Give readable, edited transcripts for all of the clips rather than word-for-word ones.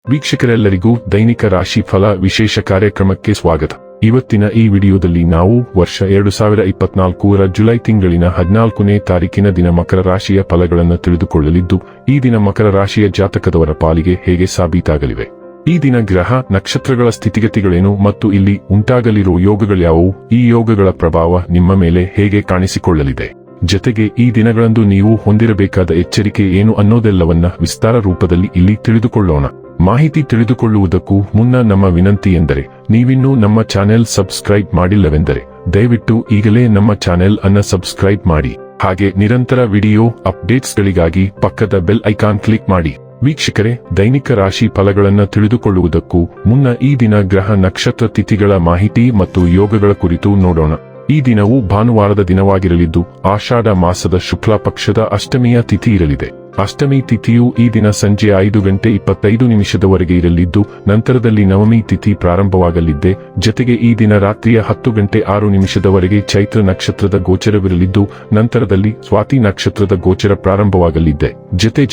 ವೀಕ್ಷಕರೆಲ್ಲರಿಗೂ ದೈನಿಕ ರಾಶಿ ಫಲ ವಿಶೇಷ ಕಾರ್ಯಕ್ರಮಕ್ಕೆ ಸ್ವಾಗತ. ಇವತ್ತಿನ ಈ ವಿಡಿಯೋದಲ್ಲಿ ನಾವು ವರ್ಷ 2024ರ ಜುಲೈ ತಿಂಗಳಿನ 14ನೇ ತಾರೀಕಿನ ದಿನ ಮಕರ ರಾಶಿಯ ಫಲಗಳನ್ನು ತಿಳಿದುಕೊಳ್ಳಲಿದ್ದು, ಈ ದಿನ ಮಕರ ರಾಶಿಯ ಜಾತಕದವರ ಪಾಲಿಗೆ ಹೇಗೆ ಸಾಬೀತಾಗಲಿವೆ, ಈ ದಿನ ಗ್ರಹ ನಕ್ಷತ್ರಗಳ ಸ್ಥಿತಿಗತಿಗಳೇನು ಮತ್ತು ಇಲ್ಲಿ ಉಂಟಾಗಲಿರುವ ಯೋಗಗಳ್ಯಾವುವು, ಈ ಯೋಗಗಳ ಪ್ರಭಾವ ನಿಮ್ಮ ಮೇಲೆ ಹೇಗೆ ಕಾಣಿಸಿಕೊಳ್ಳಲಿದೆ, ಜತೆಗೆ ಈ ದಿನಗಳಂದು ನೀವು ಹೊಂದಿರಬೇಕಾದ ಎಚ್ಚರಿಕೆ ಏನು ಅನ್ನೋದೆಲ್ಲವನ್ನ ವಿಸ್ತಾರ ರೂಪದಲ್ಲಿ ಇಲ್ಲಿ ತಿಳಿದುಕೊಳ್ಳೋಣ. ಮಾಹಿತಿ ತಿಳಿದುಕೊಳ್ಳುವುದಕ್ಕೂ ಮುನ್ನ ನಮ್ಮ ವಿನಂತಿ ಎಂದರೆ, ನೀವಿನ್ನೂ ನಮ್ಮ ಚಾನೆಲ್ ಸಬ್ಸ್ಕ್ರೈಬ್ ಮಾಡಿಲ್ಲವೆಂದರೆ ದಯವಿಟ್ಟು ಈಗಲೇ ನಮ್ಮ ಚಾನೆಲ್ ಅನ್ನ ಸಬ್ಸ್ಕ್ರೈಬ್ ಮಾಡಿ. ಹಾಗೆ ನಿರಂತರ ವಿಡಿಯೋ ಅಪ್ಡೇಟ್ಸ್ಗಳಿಗಾಗಿ ಪಕ್ಕದ ಬೆಲ್ ಐಕಾನ್ ಕ್ಲಿಕ್ ಮಾಡಿ. ವೀಕ್ಷಕರೇ, ದೈನಿಕ ರಾಶಿ ಫಲಗಳನ್ನು ತಿಳಿದುಕೊಳ್ಳುವುದಕ್ಕೂ ಮುನ್ನ ಈ ದಿನ ಗ್ರಹ ನಕ್ಷತ್ರ ತಿಥಿಗಳ ಮಾಹಿತಿ ಮತ್ತು ಯೋಗಗಳ ಕುರಿತು ನೋಡೋಣ. ಈ ದಿನವು ಭಾನುವಾರದ ದಿನವಾಗಿರಲಿದ್ದು, ಆಷಾಢ ಮಾಸದ ಶುಕ್ಲ ಪಕ್ಷದ ಅಷ್ಟಮಿಯ ತಿಥಿ ಇರಲಿದೆ. ಅಷ್ಟಮಿ ತಿಥಿಯು ಈ ದಿನ ಸಂಜೆ 5:25 ಇರಲಿದ್ದು, ನಂತರದಲ್ಲಿ ನವಮಿ ತಿಥಿ ಪ್ರಾರಂಭವಾಗಲಿದ್ದೆ. ಜತೆಗೆ ಈ ದಿನ ರಾತ್ರಿಯ 10:06 ಚೈತ್ರ ನಕ್ಷತ್ರದ ಗೋಚರವಿರಲಿದ್ದು, ನಂತರದಲ್ಲಿ ಸ್ವಾತಿ ನಕ್ಷತ್ರದ ಗೋಚರ ಪ್ರಾರಂಭವಾಗಲಿದ್ದೆ.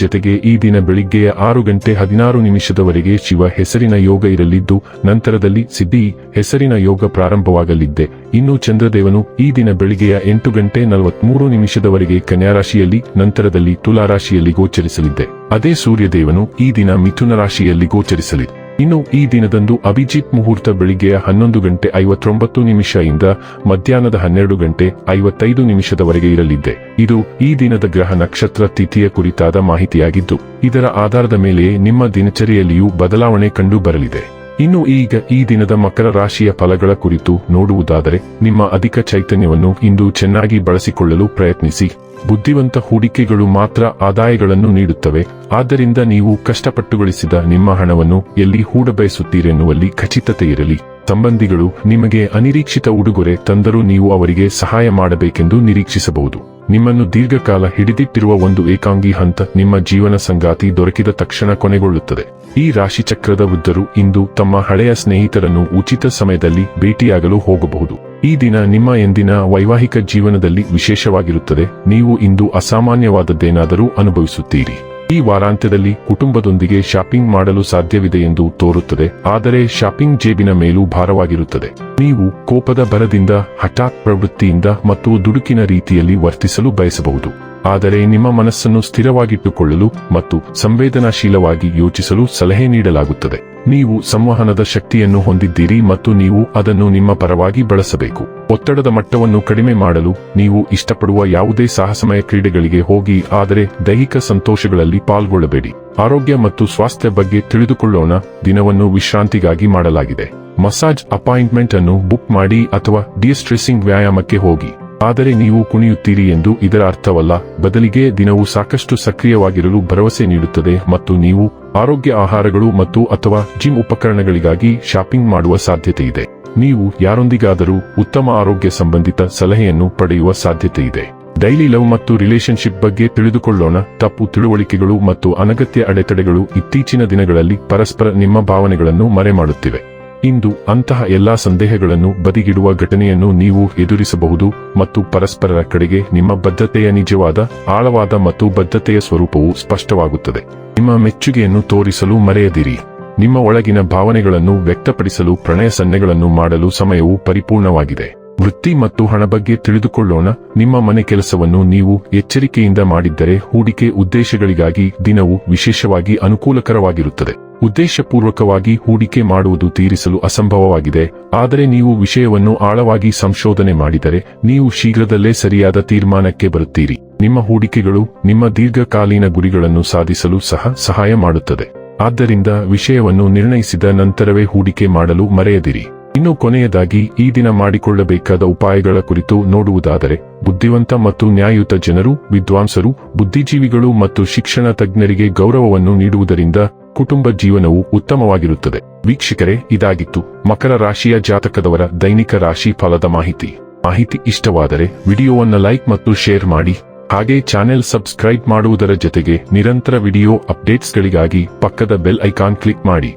ಜತೆಗೆ ಈ ದಿನ ಬೆಳಿಗ್ಗೆಯ 6:16 ಶಿವ ಹೆಸರಿನ ಯೋಗ ಇರಲಿದ್ದು, ನಂತರದಲ್ಲಿ ಸಿದ್ಧಿ ಹೆಸರಿನ ಯೋಗ ಪ್ರಾರಂಭವಾಗಲಿದ್ದೆ. ಇನ್ನು ಚಂದ್ರದೇವನು ಈ ದಿನ ಬೆಳಿಗ್ಗೆಯ 8:43 ಕನ್ಯಾ ರಾಶಿಯಲ್ಲಿ, ನಂತರದಲ್ಲಿ ತುಲಾ ರಾಶಿಯಲ್ಲಿ ಗೋಚರಿಸಲಿದ್ದೆ. ಅದೇ ಸೂರ್ಯದೇವನು ಈ ದಿನ ಮಿಥುನ ರಾಶಿಯಲ್ಲಿ ಗೋಚರಿಸಲಿದೆ. ಇನ್ನು ಈ ದಿನದಂದು ಅಭಿಜಿತ್ ಮುಹೂರ್ತ ಬೆಳಿಗ್ಗೆಯ 11:59 ಇಂದ ಮಧ್ಯಾಹ್ನದ 12:55 ಇರಲಿದ್ದೆ. ಇದು ಈ ದಿನದ ಗ್ರಹ ನಕ್ಷತ್ರ ತಿಥಿಯ ಕುರಿತಾದ ಮಾಹಿತಿಯಾಗಿದ್ದು, ಇದರ ಆಧಾರದ ಮೇಲೆ ನಿಮ್ಮ ದಿನಚರಿಯಲ್ಲಿಯೂ ಬದಲಾವಣೆ ಕಂಡು ಬರಲಿದೆ. ಇನ್ನು ಈಗ ಈ ದಿನದ ಮಕರ ರಾಶಿಯ ಫಲಗಳ ಕುರಿತು ನೋಡುವುದಾದರೆ, ನಿಮ್ಮ ಅಧಿಕ ಚೈತನ್ಯವನ್ನು ಇಂದು ಚೆನ್ನಾಗಿ ಬಳಸಿಕೊಳ್ಳಲು ಪ್ರಯತ್ನಿಸಿ. ಬುದ್ಧಿವಂತ ಹೂಡಿಕೆಗಳು ಮಾತ್ರ ಆದಾಯಗಳನ್ನು ನೀಡುತ್ತವೆ. ಆದ್ದರಿಂದ ನೀವು ಕಷ್ಟಪಟ್ಟು ಗಳಿಸಿದ ನಿಮ್ಮ ಹಣವನ್ನು ಎಲ್ಲಿ ಹೂಡಬಯಸುತ್ತೀರೆನ್ನುವಲ್ಲಿ ಖಚಿತತೆ ಇರಲಿ. ಸಂಬಂಧಿಗಳು ನಿಮಗೆ ಅನಿರೀಕ್ಷಿತ ಉಡುಗೊರೆ ತಂದರೂ ನೀವು ಅವರಿಗೆ ಸಹಾಯ ಮಾಡಬೇಕೆಂದು ನಿರೀಕ್ಷಿಸಬಹುದು. ನಿಮ್ಮನ್ನು ದೀರ್ಘಕಾಲ ಹಿಡಿದಿಟ್ಟಿರುವ ಒಂದು ಏಕಾಂಗಿ ಹಂತ ನಿಮ್ಮ ಜೀವನ ಸಂಗಾತಿ ದೊರಕಿದ ತಕ್ಷಣ ಕೊನೆಗೊಳ್ಳುತ್ತದೆ. ಈ ರಾಶಿಚಕ್ರದ ವೃದ್ಧರು ಇಂದು ತಮ್ಮ ಹಳೆಯ ಸ್ನೇಹಿತರನ್ನು ಉಚಿತ ಸಮಯದಲ್ಲಿ ಭೇಟಿಯಾಗಲು ಹೋಗಬಹುದು. ಈ ದಿನ ನಿಮ್ಮ ಎಂದಿನ ವೈವಾಹಿಕ ಜೀವನದಲ್ಲಿ ವಿಶೇಷವಾಗಿರುತ್ತದೆ. ನೀವು ಇಂದು ಅಸಾಮಾನ್ಯವಾದದ್ದೇನಾದರೂ ಅನುಭವಿಸುತ್ತೀರಿ. ಈ ವಾರಾಂತ್ಯದಲ್ಲಿ ಕುಟುಂಬದೊಂದಿಗೆ ಶಾಪಿಂಗ್ ಮಾಡಲು ಸಾಧ್ಯವಿದೆ ಎಂದು ತೋರುತ್ತದೆ, ಆದರೆ ಶಾಪಿಂಗ್ ಜೇಬಿನ ಮೇಲೂ ಭಾರವಾಗಿರುತ್ತದೆ. ನೀವು ಕೋಪದ ಬರದಿಂದ, ಹಠಾತ್ ಪ್ರವೃತ್ತಿಯಿಂದ ಮತ್ತು ದುಡುಕಿನ ರೀತಿಯಲ್ಲಿ ವರ್ತಿಸಲು ಬಯಸಬಹುದು. ಆದರೆ ನಿಮ್ಮ ಮನಸ್ಸನ್ನು ಸ್ಥಿರವಾಗಿಟ್ಟುಕೊಳ್ಳಲು ಮತ್ತು ಸಂವೇದನಾಶೀಲವಾಗಿ ಯೋಚಿಸಲು ಸಲಹೆ ನೀಡಲಾಗುತ್ತದೆ. ನೀವು ಸಂವಹನದ ಶಕ್ತಿಯನ್ನು ಹೊಂದಿದ್ದೀರಿ ಮತ್ತು ನೀವು ಅದನ್ನು ನಿಮ್ಮ ಪರವಾಗಿ ಬಳಸಬೇಕು. ಒತ್ತಡದ ಮಟ್ಟವನ್ನು ಕಡಿಮೆ ಮಾಡಲು ನೀವು ಇಷ್ಟಪಡುವ ಯಾವುದೇ ಸಾಹಸಮಯ ಕ್ರೀಡೆಗಳಿಗೆ ಹೋಗಿ, ಆದರೆ ದೈಹಿಕ ಸಂತೋಷಗಳಲ್ಲಿ ಪಾಲ್ಗೊಳ್ಳಬೇಡಿ. ಆರೋಗ್ಯ ಮತ್ತು ಸ್ವಾಸ್ಥ್ಯ ಬಗ್ಗೆ ತಿಳಿದುಕೊಳ್ಳೋಣ. ದಿನವನ್ನು ವಿಶ್ರಾಂತಿಗಾಗಿ ಮಾಡಲಾಗಿದೆ. ಮಸಾಜ್ ಅಪಾಯಿಂಟ್ಮೆಂಟ್ ಅನ್ನು ಬುಕ್ ಮಾಡಿ ಅಥವಾ ಡಿಸ್ಟ್ರೆಸಿಂಗ್ ವ್ಯಾಯಾಮಕ್ಕೆ ಹೋಗಿ. ಆದರೆ ನೀವು ಕುಣಿಯುತ್ತೀರಿ ಎಂದು ಇದರ ಅರ್ಥವಲ್ಲ. ಬದಲಿಗೆ ದಿನವು ಸಾಕಷ್ಟು ಸಕ್ರಿಯವಾಗಿರಲು ಭರವಸೆ ನೀಡುತ್ತದೆ ಮತ್ತು ನೀವು ಆರೋಗ್ಯ ಆಹಾರಗಳು ಮತ್ತು ಅಥವಾ ಜಿಮ್ ಉಪಕರಣಗಳಿಗಾಗಿ ಶಾಪಿಂಗ್ ಮಾಡುವ ಸಾಧ್ಯತೆ ಇದೆ. ನೀವು ಯಾರೊಂದಿಗಾದರೂ ಉತ್ತಮ ಆರೋಗ್ಯ ಸಂಬಂಧಿತ ಸಲಹೆಯನ್ನು ಪಡೆಯುವ ಸಾಧ್ಯತೆ ಇದೆ. ಡೈಲಿ ಲವ್ ಮತ್ತು ರಿಲೇಶನ್ಶಿಪ್ ಬಗ್ಗೆ ತಿಳಿದುಕೊಳ್ಳೋಣ. ತಪ್ಪು ತಿಳುವಳಿಕೆಗಳು ಮತ್ತು ಅನಗತ್ಯ ಅಡೆತಡೆಗಳು ಇತ್ತೀಚಿನ ದಿನಗಳಲ್ಲಿ ಪರಸ್ಪರ ನಿಮ್ಮ ಭಾವನೆಗಳನ್ನು ಮರೆಮಾಡುತ್ತಿವೆ. ಇಂದು ಅಂತಹ ಎಲ್ಲಾ ಸಂದೇಹಗಳನ್ನು ಬದಿಗಿಡುವ ಘಟನೆಯನ್ನು ನೀವು ಎದುರಿಸಬಹುದು ಮತ್ತು ಪರಸ್ಪರರ ಕಡೆಗೆ ನಿಮ್ಮ ಬದ್ಧತೆಯ ನಿಜವಾದ, ಆಳವಾದ ಮತ್ತು ಬದ್ಧತೆಯ ಸ್ವರೂಪವು ಸ್ಪಷ್ಟವಾಗುತ್ತದೆ. ನಿಮ್ಮ ಮೆಚ್ಚುಗೆಯನ್ನು ತೋರಿಸಲು ಮರೆಯದಿರಿ. ನಿಮ್ಮ ಒಳಗಿನ ಭಾವನೆಗಳನ್ನು ವ್ಯಕ್ತಪಡಿಸಲು ಪ್ರಣಯ ಸನ್ನೆಗಳನ್ನು ಮಾಡಲು ಸಮಯವು ಪರಿಪೂರ್ಣವಾಗಿದೆ. ವೃತ್ತಿ ಮತ್ತು ಹಣ ಬಗ್ಗೆ ತಿಳಿದುಕೊಳ್ಳೋಣ. ನಿಮ್ಮ ಮನೆ ಕೆಲಸವನ್ನು ನೀವು ಎಚ್ಚರಿಕೆಯಿಂದ ಮಾಡಿದ್ದರೆ ಹೂಡಿಕೆ ಉದ್ದೇಶಗಳಿಗಾಗಿ ದಿನವು ವಿಶೇಷವಾಗಿ ಅನುಕೂಲಕರವಾಗಿರುತ್ತದೆ. ಉದ್ದೇಶಪೂರ್ವಕವಾಗಿ ಹೂಡಿಕೆ ಮಾಡುವುದು ತೀರಿಸಲು ಅಸಂಭವವಾಗಿದೆ, ಆದರೆ ನೀವು ವಿಷಯವನ್ನು ಆಳವಾಗಿ ಸಂಶೋಧನೆ ಮಾಡಿದರೆ ನೀವು ಶೀಘ್ರದಲ್ಲೇ ಸರಿಯಾದ ತೀರ್ಮಾನಕ್ಕೆ ಬರುತ್ತೀರಿ. ನಿಮ್ಮ ಹೂಡಿಕೆಗಳು ನಿಮ್ಮ ದೀರ್ಘಕಾಲೀನ ಗುರಿಗಳನ್ನು ಸಾಧಿಸಲು ಸಹಾಯ ಮಾಡುತ್ತದೆ. ಆದ್ದರಿಂದ ವಿಷಯವನ್ನು ನಿರ್ಣಯಿಸಿದ ನಂತರವೇ ಹೂಡಿಕೆ ಮಾಡಲು ಮರೆಯದಿರಿ. ಇನ್ನು ಕೊನೆಯದಾಗಿ ಈ ದಿನ ಮಾಡಿಕೊಳ್ಳಬೇಕಾದ ಉಪಾಯಗಳ ಕುರಿತು ನೋಡುವುದಾದರೆ, ಬುದ್ಧಿವಂತ ಮತ್ತು ನ್ಯಾಯಯುತ ಜನರು, ವಿದ್ವಾಂಸರು, ಬುದ್ಧಿಜೀವಿಗಳು ಮತ್ತು ಶಿಕ್ಷಣ ತಜ್ಞರಿಗೆ ಗೌರವವನ್ನು ನೀಡುವುದರಿಂದ ಕುಟುಂಬ ಜೀವನವು ಉತ್ತಮವಾಗಿರುತ್ತದೆ. ವೀಕ್ಷಕರೇ, ಇದಾಗಿತ್ತು ಮಕರ ರಾಶಿಯ ಜಾತಕದವರ ದೈನಿಕ ರಾಶಿ ಫಲದ ಮಾಹಿತಿ ಇಷ್ಟವಾದರೆ ವಿಡಿಯೋವನ್ನು ಲೈಕ್ ಮತ್ತು ಶೇರ್ ಮಾಡಿ. ಹಾಗೆ ಚಾನೆಲ್ ಸಬ್ಸ್ಕ್ರೈಬ್ ಮಾಡುವುದರ ಜೊತೆಗೆ ನಿರಂತರ ವಿಡಿಯೋ ಅಪ್ಡೇಟ್ಸ್ಗಳಿಗಾಗಿ ಪಕ್ಕದ ಬೆಲ್ ಐಕಾನ್ ಕ್ಲಿಕ್ ಮಾಡಿ.